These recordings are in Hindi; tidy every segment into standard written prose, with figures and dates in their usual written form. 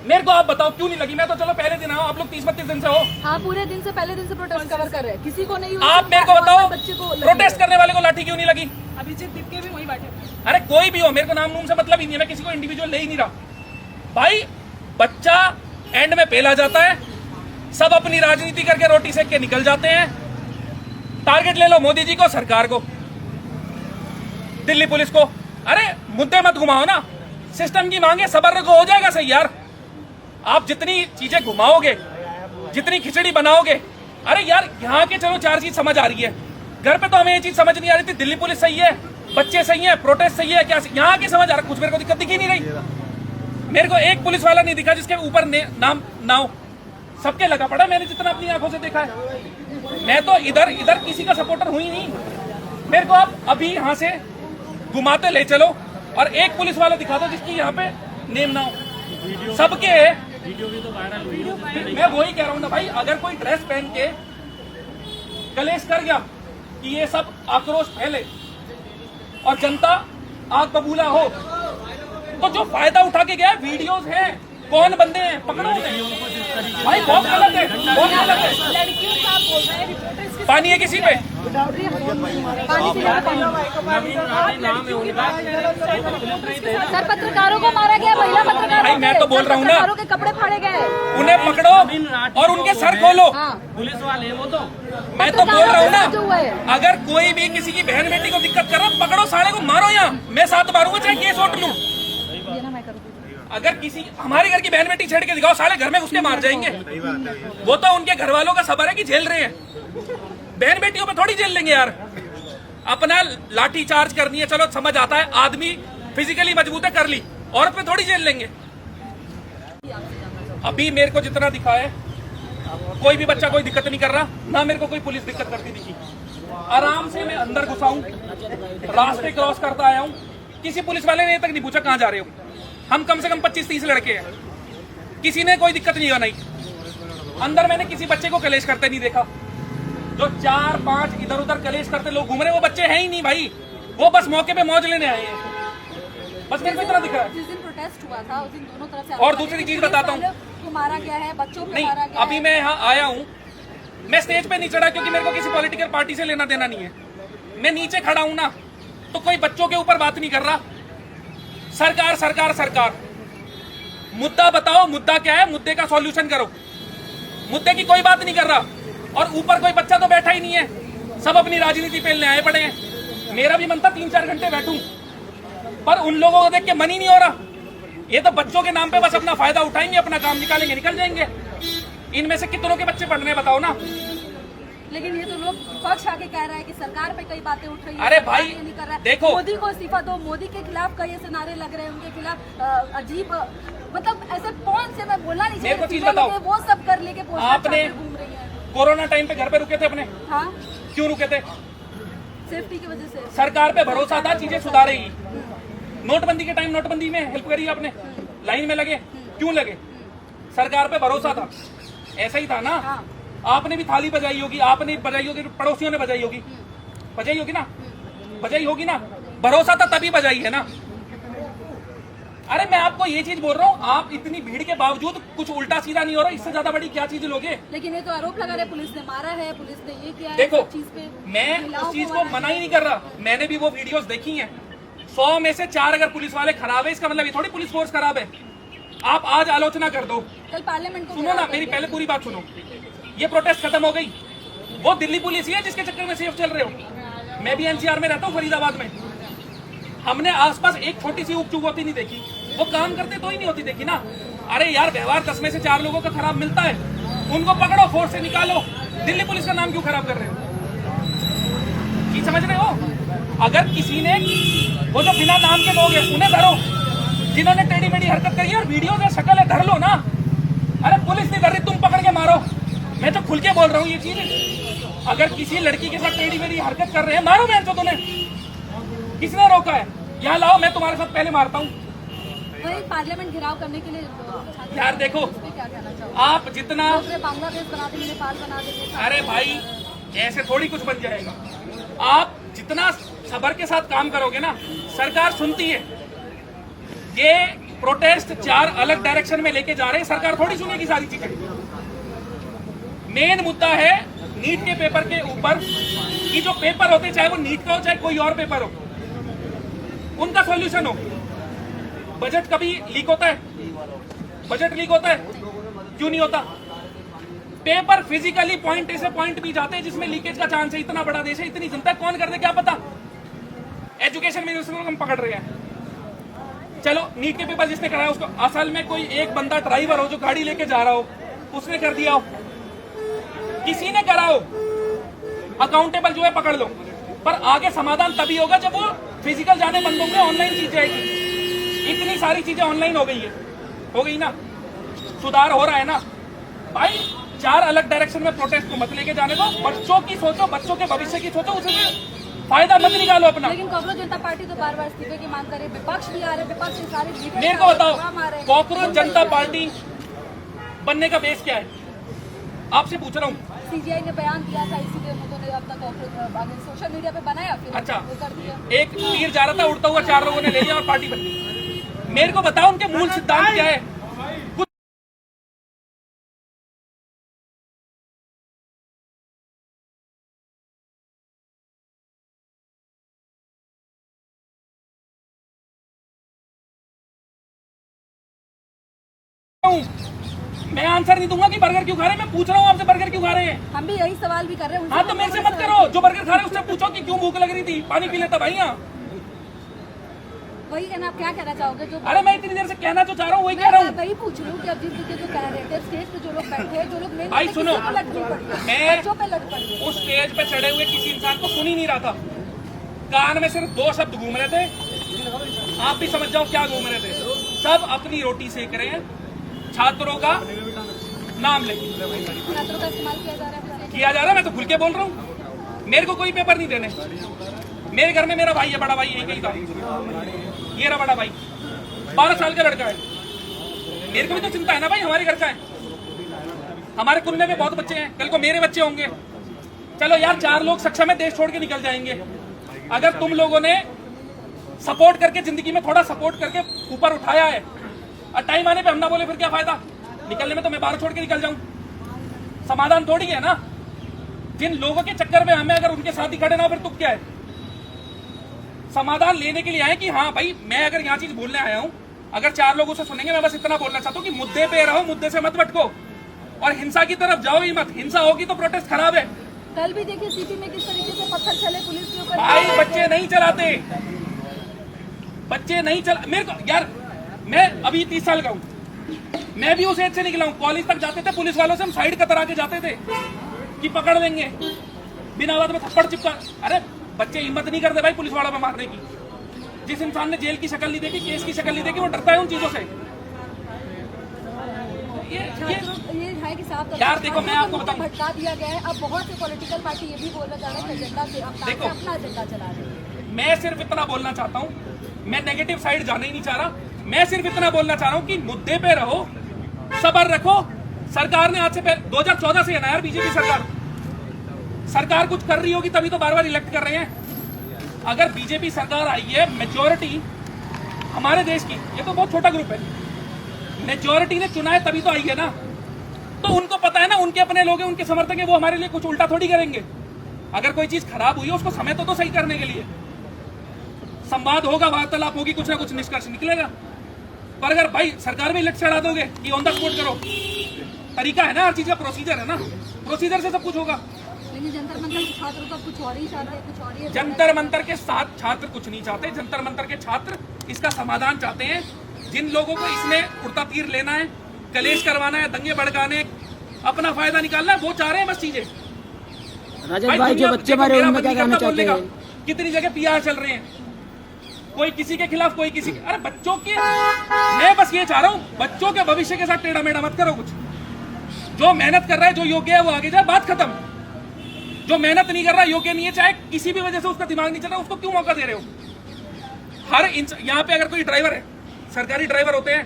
मेरे को आप बताओ क्यों नहीं लगी? मैं तो चलो पहले दिन आऊँ, आप लोग 30-32 दिन से हो। हाँ, पूरे दिन से पहले दिन से प्रोटेस्ट कवर कर रहे हैं, किसी को नहीं। आप मेरे को बताओ, प्रोटेस्ट करने वाले को लाठी क्यों नहीं लगी? अभिजीत दीपके भी वहीं बैठे। अरे कोई भी हो, मेरे को नाम नूम से मतलब ही नहीं है, मैं किसी को इंडिविजुअल ले ही नहीं रहा। भाई बच्चा एंड में पेला जाता है, सब अपनी राजनीति करके रोटी सेक के निकल जाते हैं। टारगेट ले लो मोदी जी को, सरकार को, दिल्ली पुलिस को। अरे मुद्दे मत घुमाओ ना, सिस्टम की मांगे सबर को हो जाएगा सही यार। आप जितनी चीजें घुमाओगे, जितनी खिचड़ी बनाओगे, अरे यार यहाँ के चलो 4 चीज समझ आ रही है, घर पे तो हमें ये चीज समझ नहीं आ रही थी। दिल्ली पुलिस सही है, बच्चे सही है, प्रोटेस्ट सही है, क्या यहाँ की समझ आ रहा, कुछ मेरे को दिक्कत दिखी नहीं रही। मेरे को एक पुलिस वाला नहीं दिखा जिसके ऊपर नाम ना हो, सबके लगा पड़ा। मैंने जितना अपनी आंखों से देखा है, मैं तो इधर किसी का सपोर्टर हुई नहीं। मेरे को आप अभी यहाँ से घुमाते ले चलो और एक पुलिस वाला दिखा दो जिसकी यहाँ पे नेम ना हो। सबके वीडियो भी तो वायरल हुई। मैं वही कह रहा हूँ ना भाई, अगर कोई ड्रेस पहन के कलेश कर गया कि ये सब आक्रोश फैले और जनता आग बबूला हो, तो जो फायदा उठा के गया, वीडियोस हैं, कौन बंदे हैं, पकड़ो उन्हें। भाई बहुत गलत है, बहुत गलत है। लड़कियों का आप बोल रहे हैं, रिपोर्टर्स के पानी है किसी पे? सर, पत्रकारों को मारा गया, महिला पत्रकारों भाई मैं तो बोल रहा हूँ ना, के कपड़े फाड़े गए, उन्हें पकड़ो और उनके सर खोलो। पुलिस वाले वो तो मैं तो बोल रहा हूँ ना, अगर कोई भी किसी की बहन बेटी को दिक्कत कर रहा, पकड़ो साले को, मारो। यहाँ मैं 7 मारूंगा, चाहे केस उठ लूं। अगर किसी हमारे घर की बहन बेटी छेड़ के दिखाओ, साले घर में उसके मार जाएंगे। वो तो उनके घर वालों का सबर है कि झेल रहे हैं, बहन बेटियों पे थोड़ी झेल लेंगे यार। अपना लाठी चार्ज करनी है, चलो समझ आता है, आदमी फिजिकली मजबूत है, कर ली, औरत पे थोड़ी झेल लेंगे। अभी मेरे को जितना दिखा है, कोई भी बच्चा कोई दिक्कत नहीं कर रहा, ना मेरे को कोई पुलिस दिक्कत करती दिखी। आराम से मैं अंदर घुसा हूं, रास्ते क्रॉस करता आया हूं, किसी पुलिस वाले ने तक नहीं पूछा कहां जा रहे हो। हम कम से कम 25-30 लड़के हैं, किसी ने कोई दिक्कत नहीं बनाई। अंदर मैंने किसी बच्चे को कलेश करते नहीं देखा। जो 4-5 इधर उधर कलेश करते लोग घूम रहे, वो बच्चे हैं ही नहीं भाई, वो बस मौके पे मौज लेने आए हैं। बस मेरे को इतना दिख रहा है। जिस दिन प्रोटेस्ट हुआ था उस दिन दोनों तरफ से और दूसरी चीज बताता हूँ, मारा गया है, बच्चों को नहीं मारा गया अभी मैं यहाँ आया हूँ, मैं स्टेज पे नहीं चढ़ा क्योंकि मेरे को किसी पॉलिटिकल पार्टी से लेना देना नहीं है। मैं नीचे खड़ा हूँ ना, तो कोई बच्चों के ऊपर बात नहीं कर रहा। सरकार सरकार सरकार, मुद्दा बताओ, मुद्दा क्या है, मुद्दे का सॉल्यूशन करो। मुद्दे की कोई बात नहीं कर रहा, और ऊपर कोई बच्चा तो बैठा ही नहीं है, सब अपनी राजनीति पेलने आए पड़े हैं। मेरा भी मन था 3-4 घंटे बैठूं, पर उन लोगों को देख के मन ही नहीं हो रहा। ये तो बच्चों के नाम पे बस अपना फायदा उठाएंगे, अपना काम निकालेंगे, निकल जाएंगे। इनमें से कितनों के बच्चे पढ़ रहे हैं बताओ ना। लेकिन ये तो लोग पक्ष आके कह रहा है कि सरकार पे कई बातें उठ रही है। अरे भाई नहीं कर रहा है। देखो, मोदी को इस्तीफा दो, मोदी के खिलाफ कई ऐसे नारे लग रहे हैं, उनके खिलाफ अजीब, मतलब ऐसे कौन से, मैं बोलना नहीं मेरे को चीज चाहिए, बताओ, वो सब कर लेके आपने घूम रही है। कोरोना टाइम पे घर पे रुके थे अपने? हाँ, क्यों रुके थे? सेफ्टी की वजह से। सरकार पे भरोसा था, चीजें सुधारेगी। नोटबंदी के टाइम नोटबंदी में हेल्प करी आपने, लाइन में लगे, क्यों लगे? सरकार पे भरोसा था, ऐसा ही था ना। हाँ। आपने भी थाली बजाई होगी, आपने बजाई होगी, पड़ोसियों ने बजाई होगी, बजाई होगी ना, बजाई होगी ना, भरोसा था तभी बजाई है ना। अरे मैं आपको ये चीज बोल रहा हूँ, आप इतनी भीड़ के बावजूद कुछ उल्टा सीधा नहीं हो रहा, इससे ज्यादा बड़ी क्या चीज लोगे? लेकिन ये तो आरोप लगा रहे पुलिस ने मारा है, पुलिस ने ये किया है। देखो, चीज पे मैं उस चीज को मना ही नहीं कर रहा, मैंने भी वो वीडियोस देखी हैं। 100 में से 4 अगर पुलिस वाले खराब है, इसका मतलब ये थोड़ी पुलिस फोर्स खराब है। आप आज आलोचना कर दो, कल पार्लियामेंट को सुनो ना, मेरी पहले पूरी बात सुनो। ये प्रोटेस्ट खत्म हो गई, वो दिल्ली पुलिस ही है जिसके चक्कर में सेफ चल रहे हो। मैं भी एनसीआर में रहता हूँ, फरीदाबाद में। हमने आसपास एक छोटी सी उपचूक होती नहीं देखी, वो काम करते तो ही नहीं होती देखी ना। अरे यार, व्यवहार 10 में से 4 लोगों का खराब मिलता है, उनको पकड़ो, फोर्स से निकालो। दिल्ली पुलिस का नाम क्यों खराब कर रहे हो? ये समझ रहे हो? अगर किसी ने, वो जो बिना नाम के लोग हैं उन्हें धरो, जिन्होंने टेढ़ी मेढ़ी हरकत करी है और वीडियो में शक्ल है, धर लो ना। अरे पुलिस नहीं धर रही, तुम पकड़ के मारो। मैं तो खुल के बोल रहा हूँ ये चीज। अगर किसी लड़की के साथ टेढ़ी मेढ़ी हरकत कर रहे हैं, मारो बहन चोद उन्हें। किसने रोका है? यहाँ लाओ, मैं तुम्हारे साथ पहले मारता हूँ। वही पार्लियामेंट घिराव करने के लिए। यार देखो, क्या कहना चाहोगे? आप जितना, बांग्लादेश बना देंगे, नेपाल बना देंगे। अरे भाई ऐसे थोड़ी कुछ बन जाएगा। आप जितना सबर के साथ काम करोगे ना, सरकार सुनती है। ये प्रोटेस्ट 4 अलग डायरेक्शन में लेके जा रहे हैं, सरकार थोड़ी सुनेगी सारी चीजें। मेन मुद्दा है नीट के पेपर के ऊपर कि जो पेपर होते, चाहे वो नीट का हो चाहे कोई और पेपर हो, उनका सॉल्यूशन हो। बजट कभी लीक होता है? बजट लीक होता है? क्यों नहीं होता? पेपर फिजिकली पॉइंट ए से पॉइंट बी जाते हैं जिसमें लीकेज का चांस है। इतना बड़ा देश है, इतनी जनता, कौन कर दे क्या पता। एजुकेशन मिनिस्टर को हम पकड़ रहे हैं। चलो नीट के पेपर जिसने कराया उसको, असल में कोई एक बंदा ड्राइवर हो जो गाड़ी लेके जा रहा हो, उसने कर दिया हो, किसी ने करा हो, अकाउंटेबल जो है पकड़ लो। पर आगे समाधान तभी होगा जब वो फिजिकल जाने बंद होंगे, ऑनलाइन चीज जाएगी। इतनी सारी चीजें ऑनलाइन हो गई है, हो गई ना, सुधार हो रहा है ना भाई। 4 अलग डायरेक्शन में प्रोटेस्ट को मत लेके जाने दो। बच्चों की सोचो, बच्चों के भविष्य की सोचो, उससे फायदा मत निकालो अपना। लेकिन कांग्रेस जनता पार्टी तो बार बार इस्तीफे की मांग करे, विपक्ष भी आ रहे, विपक्ष के सारे लीडर मेरे को बताओ, कांग्रेस जनता पार्टी बनने का बेस क्या है? आपसे पूछ रहा हूँ। सीजीआई ने बयान दिया था, इसीलिए उन्होंने अब तक सोशल मीडिया पे बनाया, फिर अच्छा, वो कर दिया। एक तीर जा रहा था, उड़ता हुआ 4 लोगों ने ले लिया और पार्टी बन गई। मेरे को बताओ उनके मूल सिद्धांत क्या है? मैं आंसर नहीं दूंगा कि बर्गर क्यों खा रहे हैं। मैं पूछ रहा हूँ आपसे, बर्गर क्यों खा रहे हैं? हम भी यही सवाल भी कर रहे हैं। हाँ तो मेरे से मत करो। जो बर्गर खा रहे हैं उससे पूछो कि क्यों भूख लग रही थी, पानी पी लेता भाई। यहाँ वही कहना, आप क्या कहना चाहोगे? जो अरे मैं इतनी देर से कहना जो चाह रहा हूँ वही कह रहा हूँ। वही पूछ रही हूँ कि अब जिस जो कह रहे थे स्टेज पे जो लोग बैठे हैं, जो लोग मेन भाई सुनो, मैं बच्चों पे लड़ पड़ी है। उस स्टेज पे चढ़े हुए किसी इंसान को सुन ही नहीं रहा था। कान में सिर्फ 2 शब्द घूम रहे थे, आप भी समझ जाओ क्या घूम रहे थे। सब अपनी रोटी सेक रहे हैं, छात्रों का नाम लेके छात्रों का इस्तेमाल किया जा रहा है। मैं तो खुल के बोल रहा हूँ, मेरे को कोई पेपर नहीं देने। मेरे घर में मेरा भाई है, बड़ा भाई एक ही था, ये रहा बड़ा भाई, 12 साल का लड़का है। मेरे को भी तो चिंता है ना भाई, हमारे घर का है, हमारे कुन्ने में बहुत बच्चे हैं, कल को मेरे बच्चे होंगे। चलो यार 4 लोग सक्षम है, देश छोड़ के निकल जाएंगे। अगर तुम लोगों ने सपोर्ट करके, जिंदगी में थोड़ा सपोर्ट करके ऊपर उठाया है, और टाइम आने पे हम ना बोले फिर क्या फायदा? निकलने में तो मैं बाहर छोड़ के निकल जाऊं, समाधान थोड़ी है ना। जिन लोगों के चक्कर में हमें, अगर उनके साथ ही खड़े ना हो फिर तुम क्या है? समाधान लेने के लिए आए कि हाँ भाई मैं अगर यहाँ चीज बोलने आया हूँ, अगर 4 लोग उसे सुनेंगे। मैं बस इतना बोलना चाहता हूँ कि मुद्दे पे रहो, मुद्दे से मत भटको, और हिंसा की तरफ जाओ ही मत। हिंसा होगी तो प्रोटेस्ट खराब है। कल भी देखिए सिटी में किस तरीके से पत्थर चले पुलिस के ऊपर। भाई बच्चे नहीं चलाते, बच्चे नहीं चला। मेरे को यार, मैं अभी 30 साल का हूँ, मैं भी उस एज से निकला हूँ। कॉलेज तक जाते थे, पुलिस वालों से हम साइड कतरा के जाते थे कि पकड़ लेंगे, बिना बात में थप्पड़ चिपका। अरे बच्चे हिम्मत नहीं करते भाई पुलिस वालों पे मारने की। जिस इंसान ने जेल की शक्ल नहीं देखी, केस की शक्ल नहीं देखी, वो डरता है उन चीजों से। ये है कि साहब यार देखो, मैं आपको बताऊं, भटका दिया गया है। अब बहुत से पॉलिटिकल पार्टी ये भी बोलना चाह रहे हैं कि एजेंडा से अपना एजेंडा चला रहे हैं। मैं सिर्फ इतना बोलना चाहता हूँ, मैं नेगेटिव साइड जाना ही नहीं चाह रहा। मैं सिर्फ इतना बोलना चाह रहा हूँ कि मुद्दे पे रहो, सब्र रखो। सरकार ने आज से पहले 2014 से है ना यार, बीजेपी सरकार कुछ कर रही होगी तभी तो बार बार इलेक्ट कर रहे हैं। अगर बीजेपी सरकार आई है, मेजोरिटी हमारे देश की, ये तो बहुत छोटा ग्रुप है, मेजोरिटी ने चुना है तभी तो आई है ना। तो उनको पता है ना, उनके अपने लोग हैं, उनके समर्थक हैं, वो हमारे लिए कुछ उल्टा थोड़ी करेंगे। अगर कोई चीज खराब हुई है उसको समय तो सही करने के लिए संवाद होगा, वार्तालाप होगी, कुछ ना कुछ निष्कर्ष निकलेगा। पर अगर भाई सरकार में इलेक्ट चढ़ा दोगे कि ऑन द स्पॉट करो, तरीका है ना, हर चीज का प्रोसीजर है ना, प्रोसीजर से सब कुछ होगा। लेकिन जंतर मंतर के छात्रों का कुछ और ही चाहते हैं, कुछ और ही। जंतर मंतर के साथ छात्र कुछ नहीं चाहते, जंतर मंतर के छात्र इसका समाधान चाहते हैं। जिन लोगों को इसमें उड़ता तीर लेना है, कलेश करवाना है, दंगे भड़काने, अपना फायदा निकालना है, वो चाह रहे हैं बस चीजें। रजत भाई जो बच्चे मारे उनमें क्या कहना चाहते हैं? कितनी जगह पीआर चल रहे हैं, कोई किसी के खिलाफ, कोई किसी के। अरे बच्चों के, मैं बस ये चाह रहा हूँ, बच्चों के भविष्य के साथ टेढ़ा मेढ़ा मत करो। कुछ जो मेहनत कर रहा है, जो योग्य है वो आगे जाए, बात खत्म। जो मेहनत नहीं कर रहा, योग्य नहीं है, चाहे किसी भी वजह से उसका दिमाग नहीं चल रहा, उसको क्यों मौका दे रहे हो? हर यहाँ पे अगर कोई ड्राइवर है, सरकारी ड्राइवर होते हैं,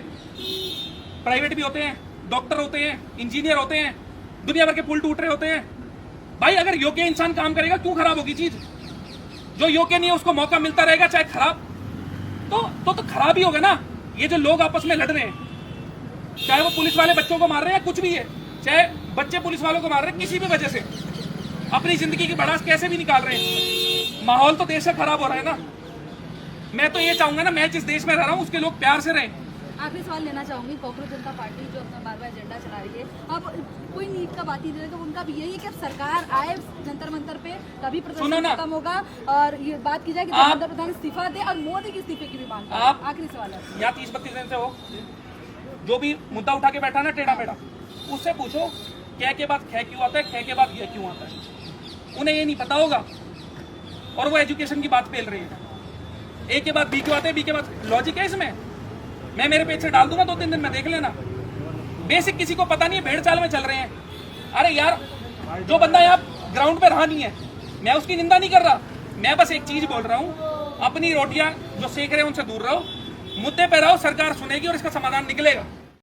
प्राइवेट भी होते हैं, डॉक्टर होते हैं, इंजीनियर होते हैं, दुनिया भर के पुल टूट रहे होते हैं। भाई अगर योग्य इंसान काम करेगा, क्यों खराब होगी चीज? जो योग्य नहीं है उसको मौका मिलता रहेगा, चाहे खराब तो खराब ही होगा ना। ये जो लोग आपस में लड़ रहे हैं, चाहे वो पुलिस वाले बच्चों को मार रहे हैं या कुछ भी है, चाहे बच्चे पुलिस वालों को मार रहे हैं, किसी भी वजह से अपनी जिंदगी की भड़ास कैसे भी निकाल रहे हैं, माहौल तो देश का खराब हो रहा है ना। मैं तो ये चाहूंगा ना, मैं जिस देश में रह रहा हूँ उसके लोग प्यार से रहें। आखिरी सवाल लेना चाहूंगी, कांग्रेस जनता पार्टी जो अपना बार बार एजेंडा चला रही है, अब कोई नीट का बात ही नहीं है, तो उनका भी यही है कि अब सरकार आए जंतर मंतर पे तभी प्रदर्शन खत्म होगा, और ये बात की जाए कि धर्मेंद्र प्रधान इस्तीफा दे और मोदी के इस्तीफे की भी मांग करें। आप आखिरी सवाल है, यहाँ 30-32 दिन से हो, जो भी मुद्दा उठा के बैठा ना टेढ़ा मेढ़ा, उससे पूछो क्या के बाद खे क्यों आता है, खे के बाद ये क्यों आता है। उन्हें ये नहीं पता होगा और वो एजुकेशन की बात पेल रही है। ए के बाद बी क्यों आता है, बी के बाद लॉजिक है इसमें। मैं मेरे पेज से डाल दूंगा 2-3 दिन में, देख लेना। बेसिक किसी को पता नहीं है, भेड़ चाल में चल रहे हैं। अरे यार, जो बंदा यहाँ ग्राउंड पे रहा नहीं है, मैं उसकी निंदा नहीं कर रहा, मैं बस एक चीज बोल रहा हूँ, अपनी रोटियां जो सेक रहे हैं उनसे दूर रहो, मुद्दे पे रहो, सरकार सुनेगी और इसका समाधान निकलेगा।